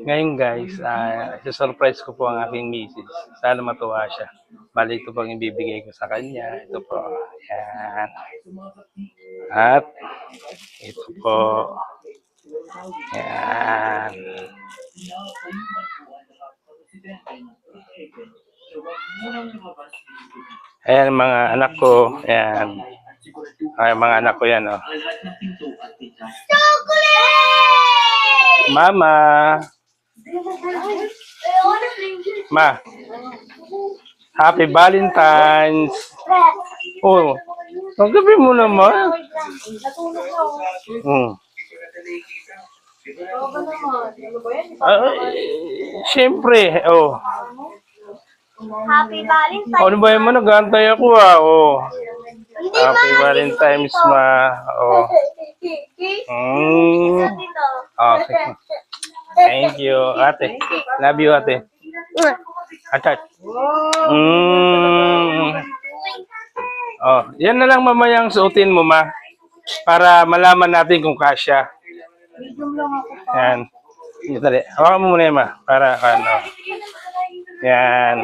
Ngayon guys, surprise ko po ang aking misis. Sana matuwa siya. Bali ito po ang ibibigay ko sa kanya. Ito po. Yan. At ito po. Yan. Ayan mga anak ko. Ayan. Ay, mga anak ko yan. Oh. Mama. Ma. Happy Valentine's. Oh, magabi mo naman. Siyempre, oh. Happy Valentine's. Ano ba mo? Nag-aantay ako oh. Happy Valentine's ma. Oh. Okay. Thank you, ate. Love you, ate. Atat. Oh, yan na lang mamayang suotin mo, ma. Para malaman natin kung kasya. Yan. Dali. Hawakan mo muna, ma. Para ano. Yan.